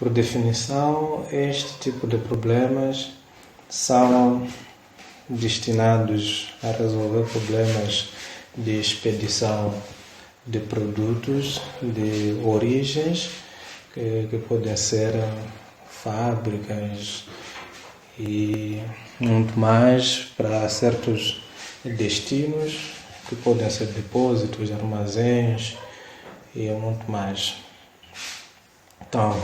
Por definição, este tipo de problemas são destinados a resolver problemas de expedição de produtos de origens que podem ser fábricas e muito mais para certos destinos que podem ser depósitos, armazéns e muito mais. Então,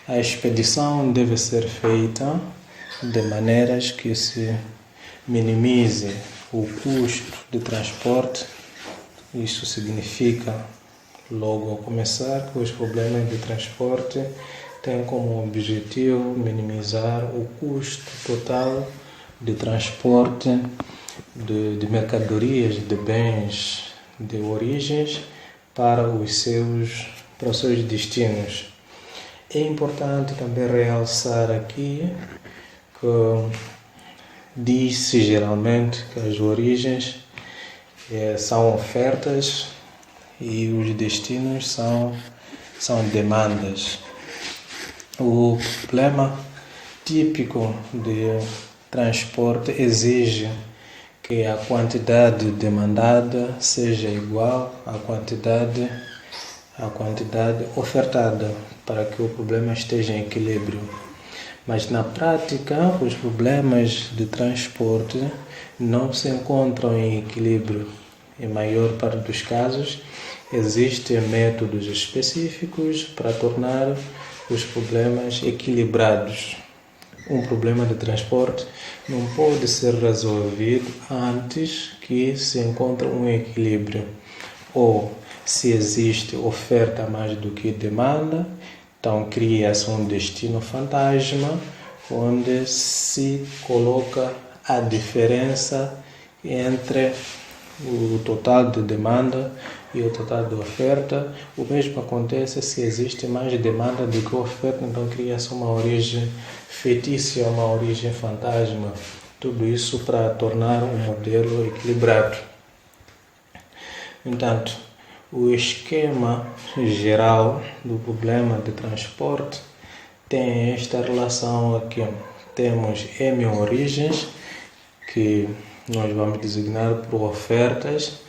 a expedição deve ser feita de maneiras que se minimize o custo de transporte. Isso significa, logo ao começar, que os problemas de transporte têm como objetivo minimizar o custo total de transporte de mercadorias, de bens, de origens para os seus destinos. É importante também realçar aqui que diz-se geralmente que as origens são ofertas e os destinos são demandas. O problema típico de transporte exige que a quantidade demandada seja igual à quantidade ofertada para que o problema esteja em equilíbrio. Mas na prática, os problemas de transporte não se encontram em equilíbrio. Em maior parte dos casos, existem métodos específicos para tornar os problemas equilibrados. Um problema de transporte não pode ser resolvido antes que se encontre um equilíbrio. Ou, se existe oferta mais do que demanda, então cria-se um destino fantasma, onde se coloca a diferença entre o total de demanda e o total de oferta. O mesmo acontece se existe mais demanda do que oferta, então cria-se uma origem fetícia, uma origem fantasma. Tudo isso para tornar um modelo equilibrado. Entanto, o esquema geral do problema de transporte tem esta relação aqui. Temos M origens, que nós vamos designar por ofertas.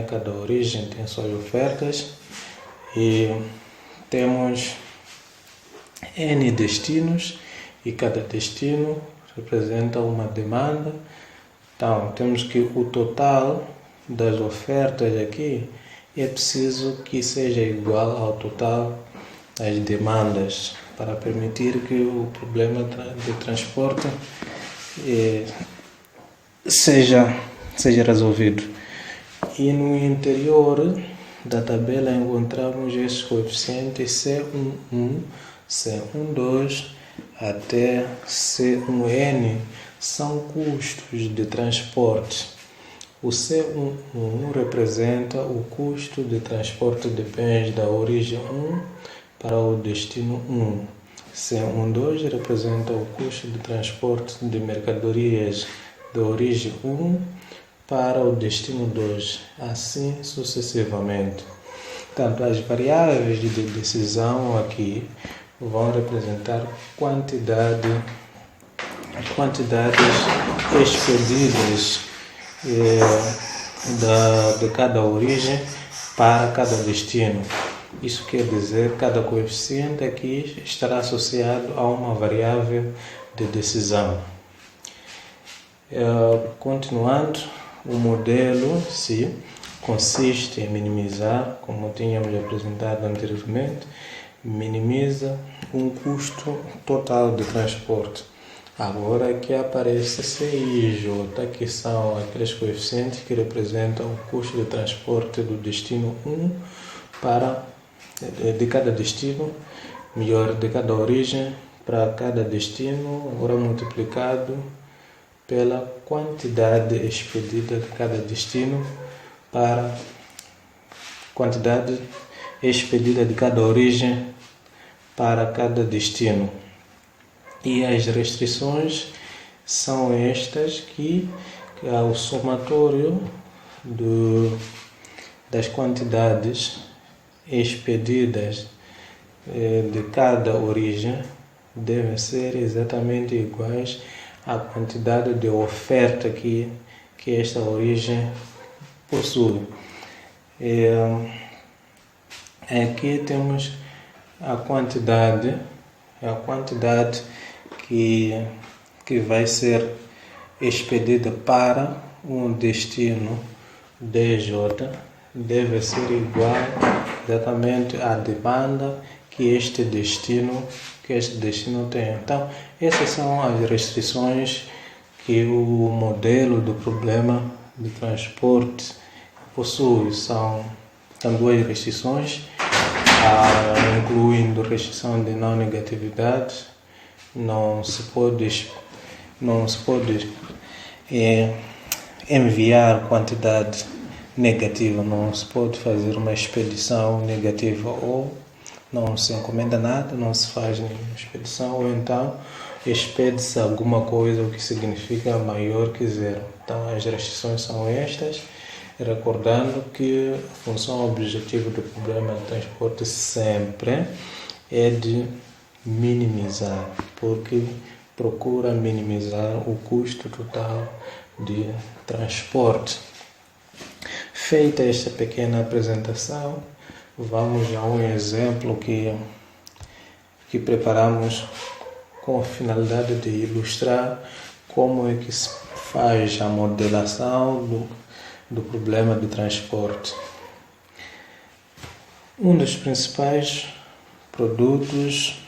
Cada origem tem suas ofertas. E temos N destinos, e cada destino representa uma demanda. Então, temos que o total das ofertas aqui é preciso que seja igual ao total das demandas para permitir que o problema de transporte seja resolvido. E no interior da tabela encontramos esses coeficientes C11, C12 até C1N, são custos de transporte. O C11 representa o custo de transporte de bens da origem 1 para o destino 1. C12 representa o custo de transporte de mercadorias da origem 1 para o destino 2, assim sucessivamente. Portanto, as variáveis de decisão aqui vão representar quantidades expedidas de cada origem para cada destino. Isso quer dizer que cada coeficiente aqui estará associado a uma variável de decisão. Continuando, o modelo consiste em minimizar, como tínhamos apresentado anteriormente, minimiza um custo total de transporte. Agora aqui aparece C e J, que são aqueles coeficientes que representam o custo de transporte do destino 1 de cada destino, de cada origem para cada destino, agora multiplicado pela quantidade expedida de cada destino para quantidade expedida de cada origem para cada destino. E as restrições são estas que é o somatório das quantidades expedidas de cada origem devem ser exatamente iguais à quantidade de oferta que esta origem possui. Aqui temos a quantidade que vai ser expedida para um destino DJ deve ser igual exatamente à demanda que este destino tem. Então, essas são as restrições que o modelo do problema de transporte possui. São duas restrições, incluindo restrição de não negatividade. Não se pode enviar quantidade negativa, não se pode fazer uma expedição negativa, ou não se encomenda nada, não se faz nenhuma expedição, ou então expede-se alguma coisa, o que significa maior que zero. Então as restrições são estas, recordando que a função objetivo do problema de transporte sempre é de minimizar, porque procura minimizar o custo total de transporte. Feita esta pequena apresentação, vamos a um exemplo que preparamos com a finalidade de ilustrar como é que se faz a modelação do problema de transporte. Um dos principais produtos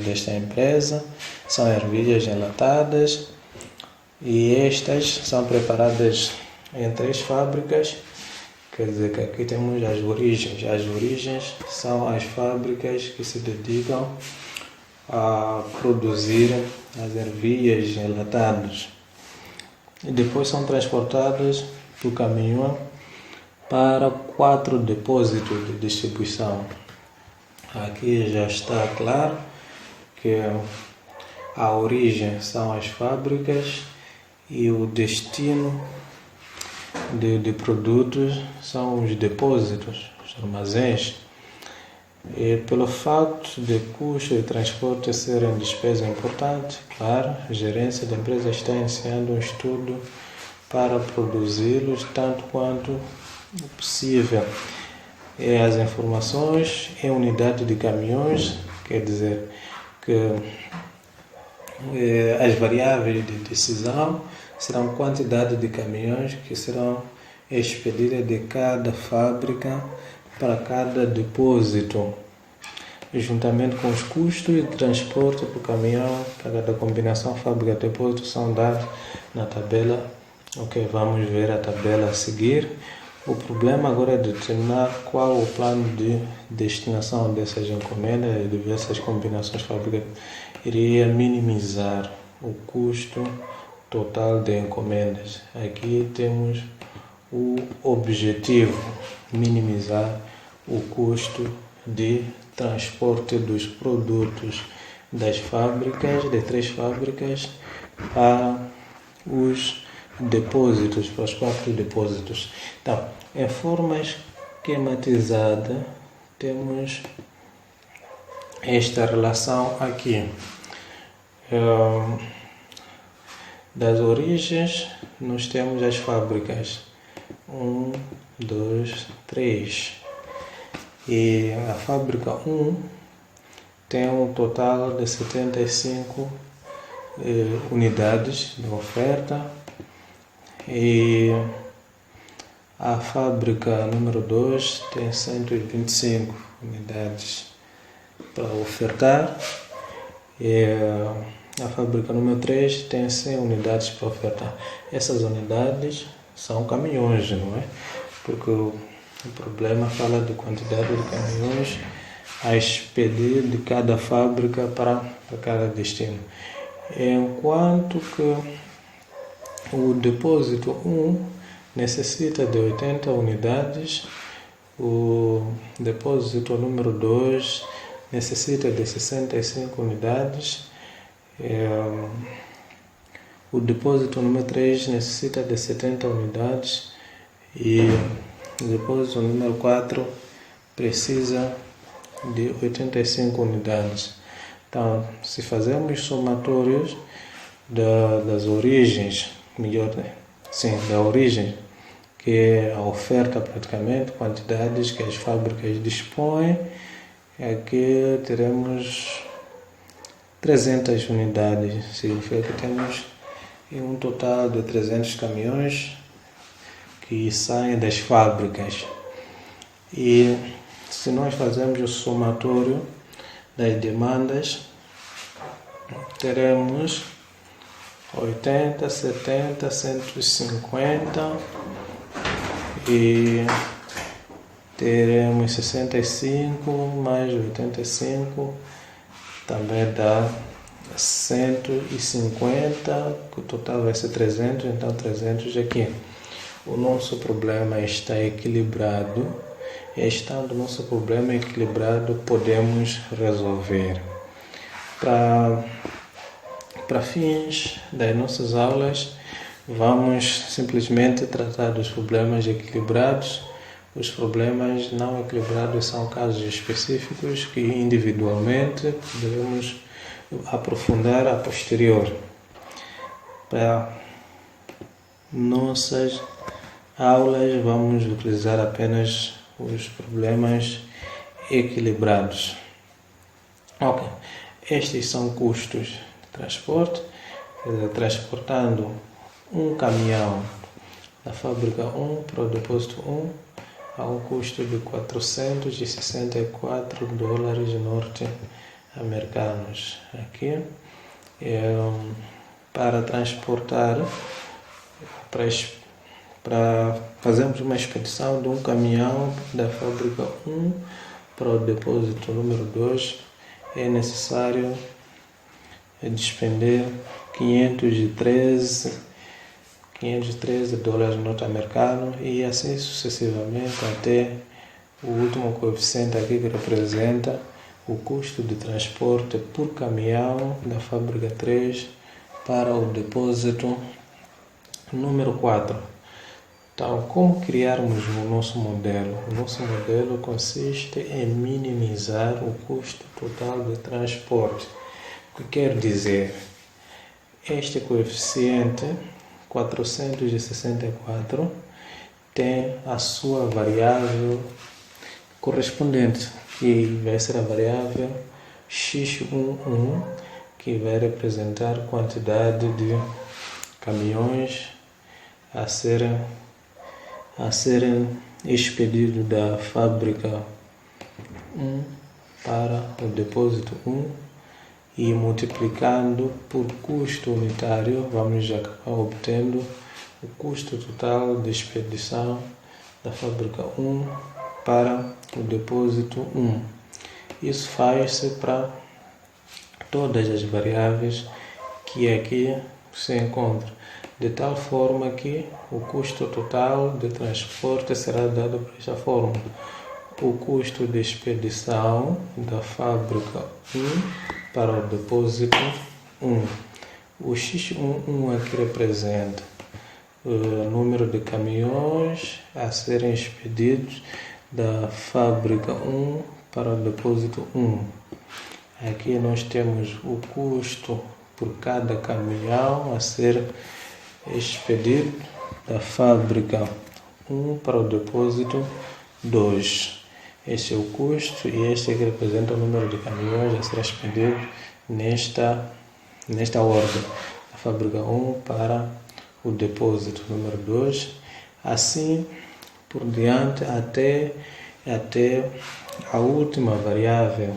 desta empresa são ervilhas enlatadas, e estas são preparadas em 3 fábricas. Quer dizer que aqui temos as origens. As origens são as fábricas que se dedicam a produzir as ervilhas enlatadas. E depois são transportadas do caminhão para 4 depósitos de distribuição. Aqui já está claro que a origem são as fábricas e o destino de produtos são os depósitos, os armazéns. E pelo facto de custo de transporte serem despesa importante, claro, a gerência da empresa está iniciando um estudo para produzi-los tanto quanto possível. E as informações em unidade de caminhões, quer dizer que as variáveis de decisão serão quantidade de caminhões que serão expedidas de cada fábrica para cada depósito, juntamente com os custos de transporte por caminhão para cada combinação fábrica-depósito são dados na tabela. Ok, vamos ver a tabela a seguir. O problema agora é determinar qual o plano de destinação dessas encomendas e diversas combinações fábricas iria minimizar o custo total de encomendas. Aqui temos o objetivo, minimizar o custo de transporte dos produtos das fábricas, de 3 fábricas, para os depósitos, para os 4 depósitos. Então, em forma esquematizada, temos esta relação aqui. Das origens, nós temos as fábricas 1, 2, 3. E a fábrica 1 tem um total de 75 unidades de oferta. E a fábrica número 2 tem 125 unidades para ofertar. E a fábrica número 3 tem 100 unidades para ofertar. Essas unidades são caminhões, não é? Porque o problema fala de quantidade de caminhões a expedir de cada fábrica para cada destino. Enquanto que o depósito 1 necessita de 80 unidades, o depósito número 2 necessita de 65 unidades, o depósito número 3 necessita de 70 unidades e o depósito número 4 precisa de 85 unidades. Então, se fazermos somatórios das origens, da origem, que é a oferta praticamente, quantidades que as fábricas dispõem, aqui teremos 300 unidades, significa que temos um total de 300 caminhões que saem das fábricas. E se nós fazermos o somatório das demandas, teremos 80, 70, 150 e teremos 65 mais 85, também dá 150, que o total vai ser 300, então 300 aqui. O nosso problema está equilibrado, e estando o nosso problema equilibrado, podemos resolver. Para fins das nossas aulas, vamos simplesmente tratar dos problemas equilibrados. Os problemas não equilibrados são casos específicos que individualmente devemos aprofundar a posterior. Para nossas aulas, vamos utilizar apenas os problemas equilibrados. Ok, estes são custos de transporte. Transportando um caminhão da fábrica 1 para o depósito 1 a um custo de $464 norte-americanos. Aqui para transportar, para fazermos uma expedição de um caminhão da fábrica 1 para o depósito número 2, é necessário despender $513 norte-americanos e assim sucessivamente até o último coeficiente aqui, que representa o custo de transporte por caminhão da fábrica 3 para o depósito número 4. Então, como criarmos o nosso modelo? O nosso modelo consiste em minimizar o custo total de transporte. O que quer dizer? Este coeficiente 464 tem a sua variável correspondente, que vai ser a variável x11, que vai representar a quantidade de caminhões a serem expedidos da fábrica 1 para o depósito 1, e multiplicando por custo unitário, vamos acabar obtendo o custo total de expedição da fábrica 1 para o depósito 1. Isso faz-se para todas as variáveis que aqui se encontram, de tal forma que o custo total de transporte será dado por esta forma: o custo de expedição da fábrica 1 para o depósito 1. O x11 aqui representa o número de caminhões a serem expedidos da fábrica 1 para o depósito 1. Aqui nós temos o custo por cada caminhão a ser expedido da fábrica 1 para o depósito 2. Este é o custo e este aqui representa o número de caminhões a ser expedidos nesta ordem. A fábrica 1 para o depósito número 2. Assim por diante até a última variável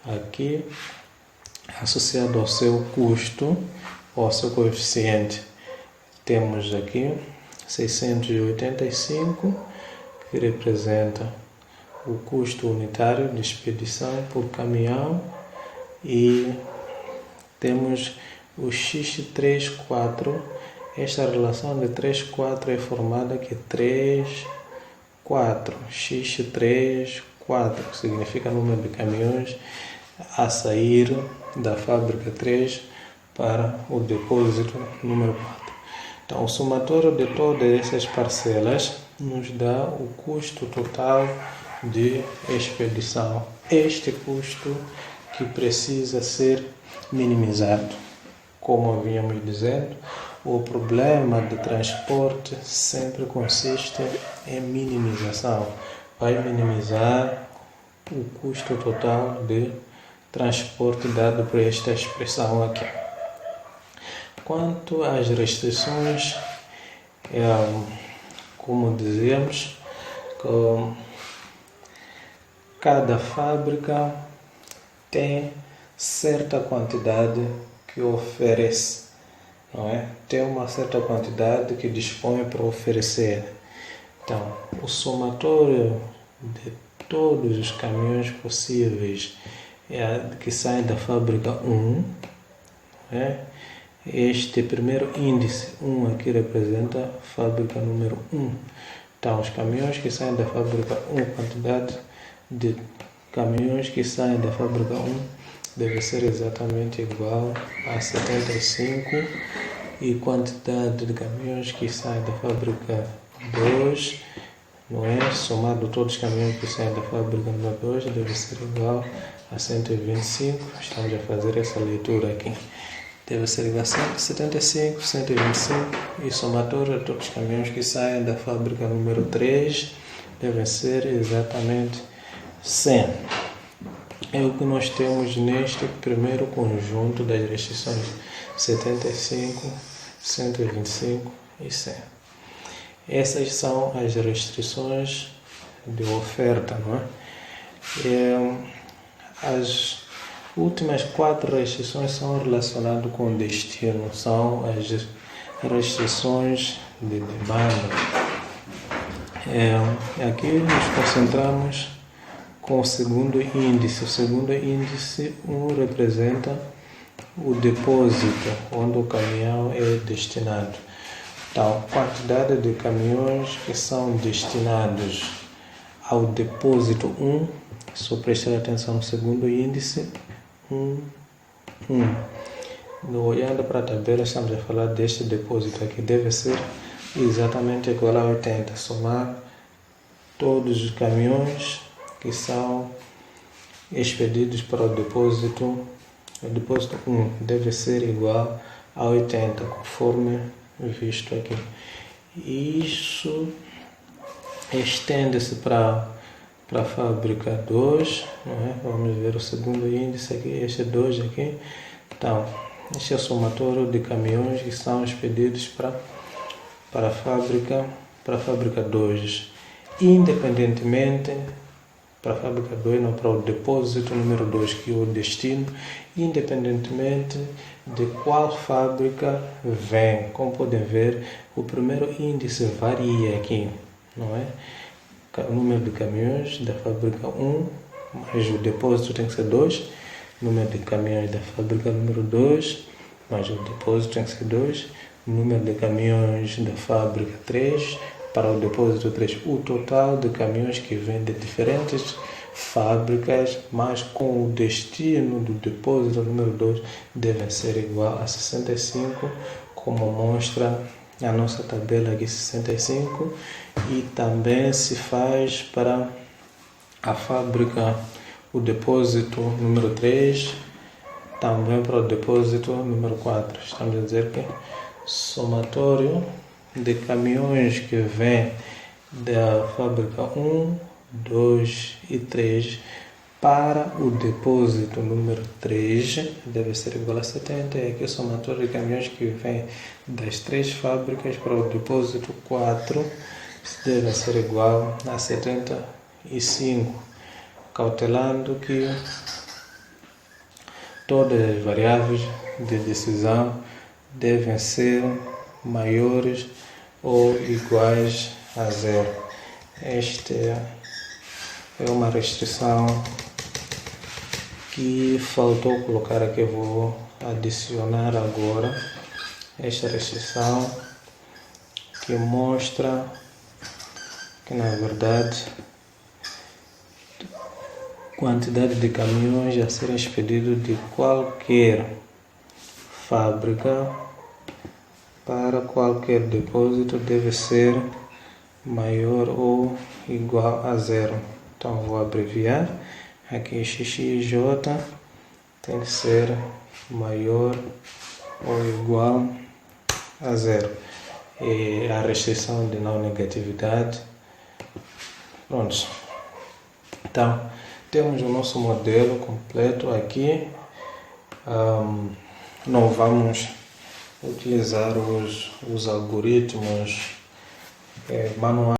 aqui associada ao seu custo ou ao seu coeficiente. Temos aqui 685, que representa o custo unitário de expedição por caminhão, e temos o x34. Esta relação de 3, 4 é formada que 3, 4, x3, 4, significa o número de caminhões a sair da fábrica 3 para o depósito número 4. Então, o somatório de todas essas parcelas nos dá o custo total de expedição este custo que precisa ser minimizado. Como havíamos dizendo, o problema de transporte sempre consiste em minimização. Vai minimizar o custo total de transporte dado por esta expressão aqui. Quanto às restrições, como dizemos, cada fábrica tem certa quantidade que oferece, não é? Tem uma certa quantidade que dispõe para oferecer. Então, o somatório de todos os caminhões possíveis que saem da fábrica 1, este primeiro índice 1 aqui representa a fábrica número 1. Então, os caminhões que saem da fábrica 1, quantidade de caminhões que saem da fábrica 1 deve ser exatamente igual a 75, e quantidade de caminhões que saem da fábrica 2, não é? Somado todos os caminhões que saem da fábrica número 2 deve ser igual a 125. Estamos a fazer essa leitura aqui. Deve ser igual a 175, 125, e somatório de todos os caminhões que saem da fábrica número 3 devem ser exatamente 100. É o que nós temos neste primeiro conjunto das restrições: 75, 125 e 100. Essas são as restrições de oferta, não é? As últimas 4 restrições são relacionadas com destino, são as restrições de demanda. Aqui nos concentramos com o segundo índice. O segundo índice 1 representa o depósito onde o caminhão é destinado. Então, quantidade de caminhões que são destinados ao depósito 1, só prestar atenção no segundo índice 1. Olhando para a tabela, estamos a falar deste depósito aqui, deve ser exatamente igual a 80, somar todos os caminhões que são expedidos para o depósito 1 deve ser igual a 80, conforme visto aqui. Isso estende-se para a fábrica 2, não é? Vamos ver o segundo índice aqui, este 2 aqui. Então, este é o somatório de caminhões que são expedidos para a fábrica 2, independentemente, para a fábrica 2, não, para o depósito número 2, que é o destino, independentemente de qual fábrica vem. Como podem ver, o primeiro índice varia aqui, não é? O número de caminhões da fábrica 1, mas o depósito tem que ser 2. Número de caminhões da fábrica número 2, mas o depósito tem que ser 2. Número de caminhões da fábrica 3, para o depósito 3. O total de caminhões que vêm de diferentes fábricas, mas com o destino do depósito número 2, devem ser igual a 65, como mostra a nossa tabela aqui, 65. E também se faz para a fábrica, o depósito número 3, também para o depósito número 4. Estamos a dizer que somatório de caminhões que vêm da fábrica 1, 2 e 3 para o depósito número 3 deve ser igual a 70. E aqui o somatório de caminhões que vêm das 3 fábricas para o depósito 4 deve ser igual a 75, cautelando que todas as variáveis de decisão devem ser maiores ou iguais a 0. Esta é uma restrição que faltou colocar aqui, eu vou adicionar agora esta restrição que mostra que, na verdade, quantidade de caminhões a serem expedidos de qualquer fábrica para qualquer depósito deve ser maior ou igual a 0. Então vou abreviar. Aqui x e j tem que ser maior ou igual a zero. E a restrição de não negatividade. Pronto. Então, temos o nosso modelo completo aqui. Não vamos utilizar os algoritmos manuais.